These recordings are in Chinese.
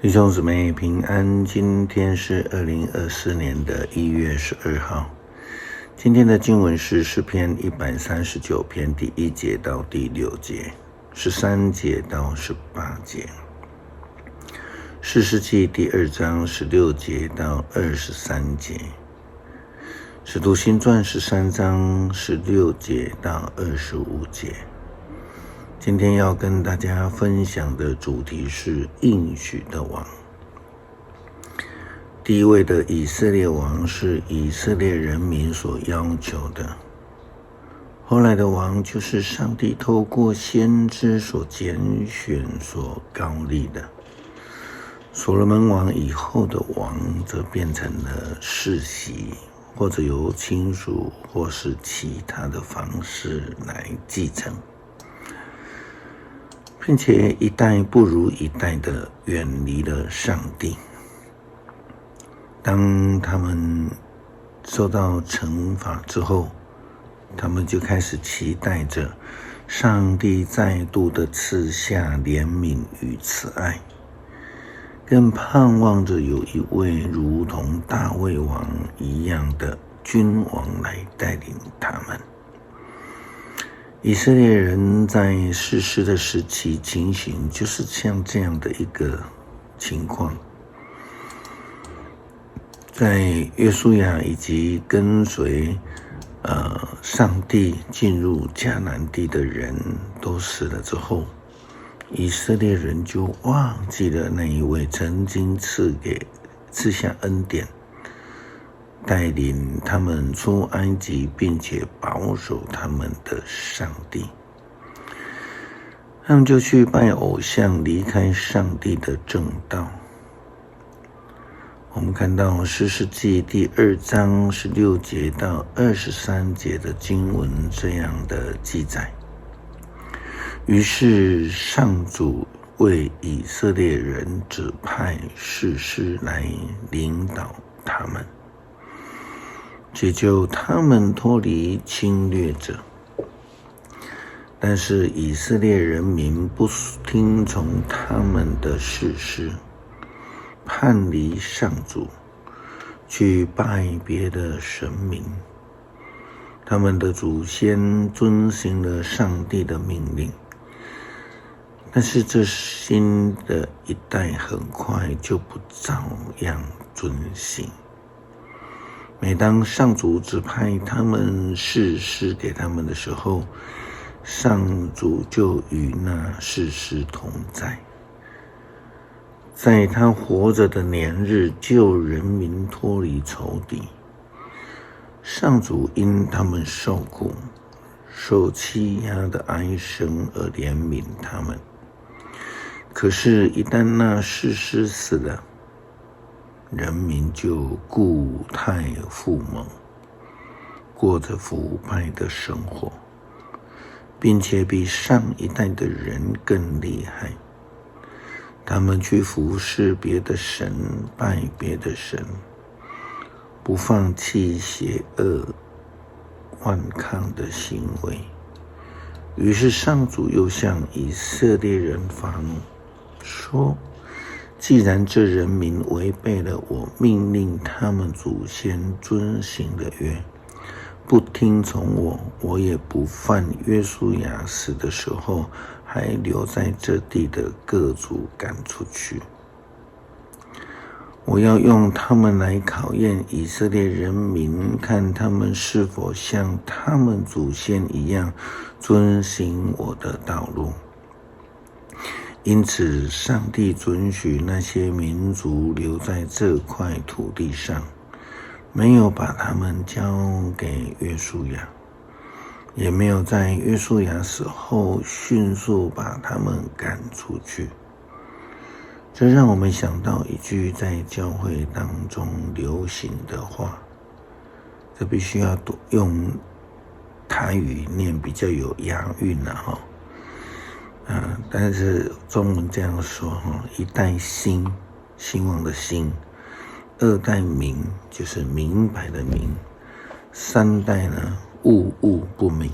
弟兄姊妹平安，今天是2024年的1月12号。今天的经文是诗篇139篇第1节到第6节，13节到18节。士师记第2章16节到23节。使徒行传13章16节到25节。今天要跟大家分享的主题是应许的王。第一位的以色列王是以色列人民所要求的，后来的王就是上帝透过先知所拣选所膏立的。所罗门王以后的王则变成了世袭，或者由亲属或是其他的方式来继承，并且一代不如一代的远离了上帝。当他们受到惩罚之后，他们就开始期待着上帝再度的赐下怜悯与慈爱，更盼望着有一位如同大卫王一样的君王来带领他们。以色列人在士师的时期情形就是像这样的一个情况。在约书亚以及跟随上帝进入迦南地的人都死了之后，以色列人就忘记了那一位曾经赐下恩典，带领他们出埃及并且保守他们的上帝。他们就去拜偶像，离开上帝的正道。我们看到士师记第2章16节到23节的经文这样的记载。于是上主为以色列人指派士师来领导他们，解救他们脱离侵略者。但是以色列人民不听从他们的士师，叛离上主，去拜别的神明。他们的祖先遵行了上帝的命令，但是这新的一代很快就不照样遵行。每当上主指派他们士师给他们的时候，上主就与那士师同在，在他活着的年日救人民脱离仇敌。上主因他们受苦受欺压的哀声而怜悯他们。可是一旦那士师死了，人民就故态复萌，过着腐败的生活，并且比上一代的人更厉害。他们去服侍别的神，拜别的神，不放弃邪恶顽抗的行为。于是上主又向以色列人发怒，说：既然这人民违背了我命令他们祖先遵行的约，不听从我，我也不犯约书亚死的时候还留在这地的各族赶出去。我要用他们来考验以色列人民，看他们是否像他们祖先一样遵行我的道路。因此上帝准许那些民族留在这块土地上，没有把他们交给约书亚，也没有在约书亚死后迅速把他们赶出去。这让我们想到一句在教会当中流行的话，这必须要用台语念比较有押韵但是中文这样说一代兴，兴旺的兴；二代明，就是明白的明；三代呢，物不明；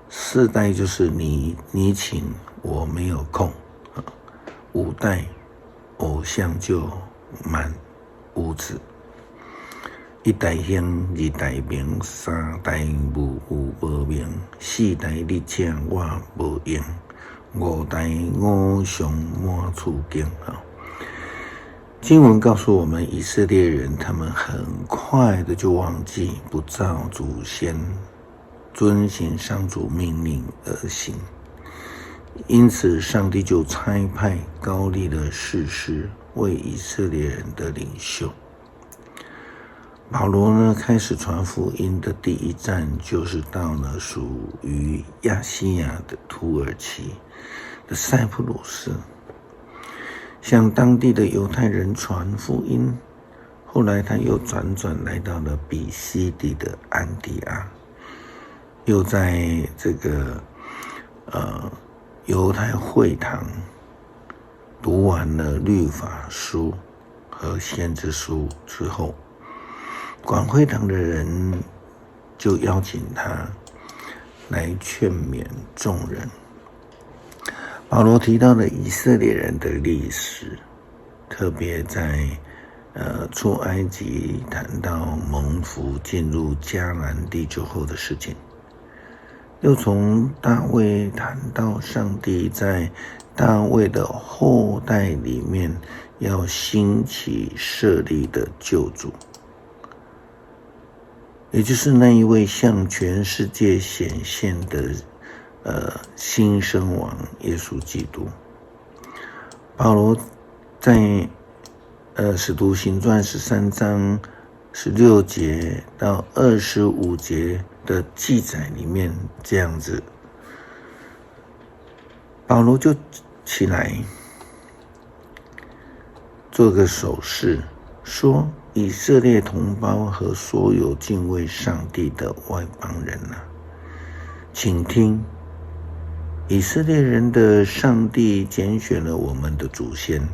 四代就是你请我没有空；五代偶像就满屋子。一代香，二代明，三代无有无明，四代你请我无用，五代我上满厝经啊。经文告诉我们，以色列人他们很快的就忘记不照祖先遵行上主命令而行，因此上帝就差派高利的士师为以色列人的领袖。保罗呢，开始传福音的第一站就是到了属于亚细亚的土耳其的塞浦路斯，向当地的犹太人传福音。后来他又转来到了比西底的安提阿，又在这个犹太会堂读完了律法书和先知书之后，管会堂的人就邀请他来劝勉众人。保罗提到了以色列人的历史，特别在出埃及谈到蒙福进入迦南地之后的事情，又从大卫谈到上帝在大卫的后代里面要兴起设立的救主，也就是那一位向全世界显现的新生王耶稣基督。保罗在使徒行传13章16节到25节的记载里面这样子，保罗就起来做个手势，说：以色列同胞和所有敬畏上帝的外邦人啊，请听，以色列人的上帝拣选了我们的祖先，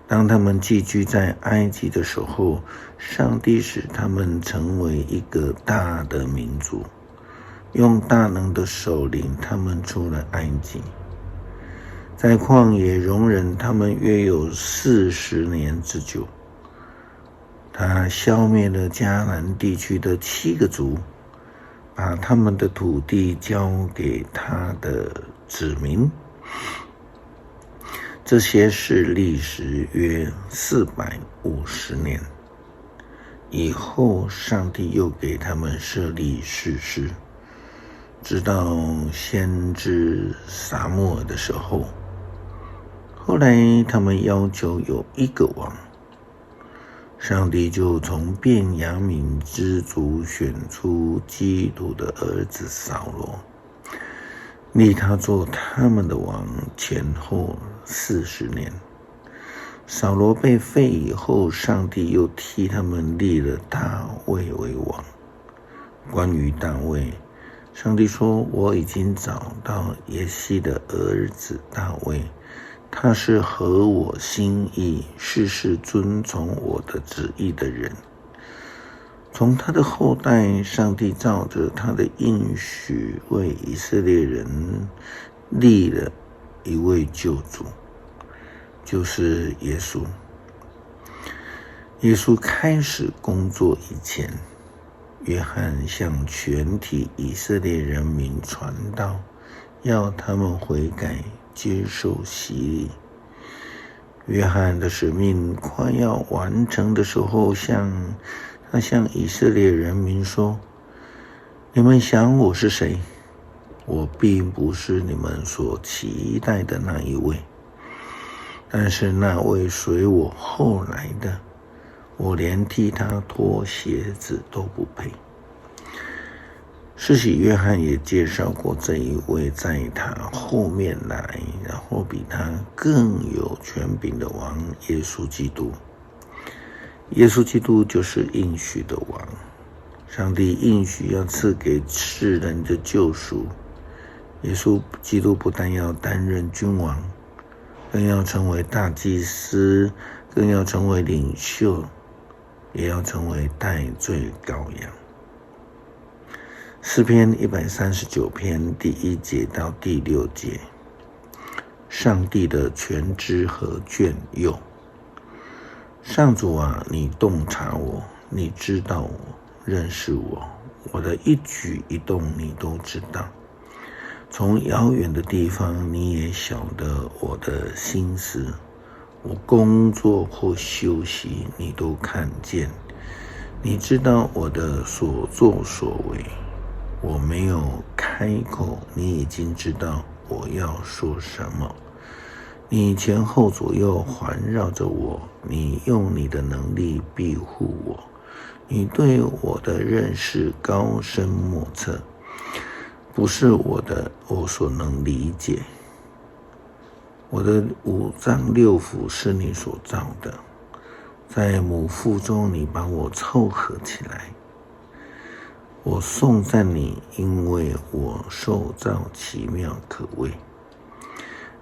当他们寄居在埃及的时候，上帝使他们成为一个大的民族，用大能的手领他们出了埃及，在旷野容忍他们约有40年之久。他消灭了迦南地区的7个族，把他们的土地交给他的子民。这些事历时约450年。以后上帝又给他们设立士师，直到先知撒母耳的时候。后来他们要求有一个王，上帝就从便雅悯之族选出基督的儿子扫罗，立他做他们的王，前后40年。扫罗被废以后，上帝又替他们立了大卫为王。关于大卫，上帝说：我已经找到耶西的儿子大卫，他是合我心意，事事遵从我的旨意的人。从他的后代，上帝照着他的应许为以色列人立了一位救主，就是耶稣。耶稣开始工作以前，约翰向全体以色列人民传道，要他们悔改，接受洗礼。约翰的使命快要完成的时候，他向以色列人民说：你们想我是谁？我并不是你们所期待的那一位，但是那位随我后来的，我连替他脱鞋子都不配。施洗约翰也介绍过这一位在他后面来，然后比他更有权柄的王耶稣基督。耶稣基督就是应许的王，上帝应许要赐给世人的救赎。耶稣基督不但要担任君王，更要成为大祭司，更要成为领袖，也要成为代罪羔羊。诗篇139篇第1节到第6节，上帝的全知和眷佑上主啊，你洞察我，你知道我，认识我，我的一举一动你都知道。从遥远的地方，你也晓得我的心思，我工作或休息，你都看见。你知道我的所作所为，我没有开口，你已经知道我要说什么。你前后左右环绕着我，你用你的能力庇护我，你对我的认识高深莫测，不是我所能理解。我的五脏六腑是你所造的，在母腹中你把我凑合起来。我颂赞你，因为我受造奇妙可畏。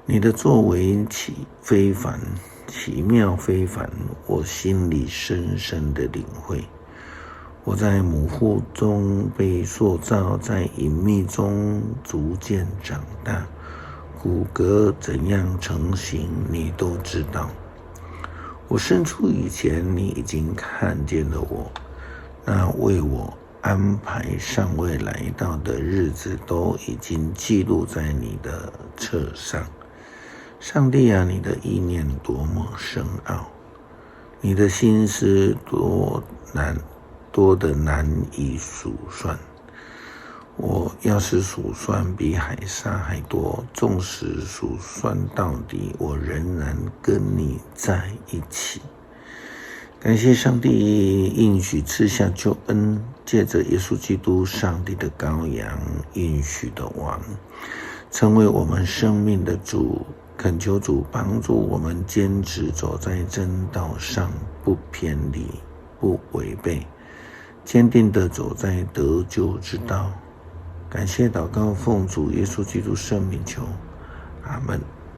你的作为非凡，奇妙非凡，我心里深深的领会。我在母腹中被塑造，在隐秘中逐渐长大，骨骼怎样成型，你都知道。我生出以前，你已经看见了我，那为我安排尚未来到的日子，都已经记录在你的册上。上帝啊，你的意念多么深奥，你的心思多得难以数算。我要是数算比海沙还多，纵使数算到底，我仍然跟你在一起。感谢上帝应许赐下救恩，借着耶稣基督，上帝的羔羊，应许的王，成为我们生命的主。恳求主帮助我们坚持走在真道上，不偏离，不违背，坚定地走在得救之道。感谢祷告，奉主耶稣基督圣名求，阿们。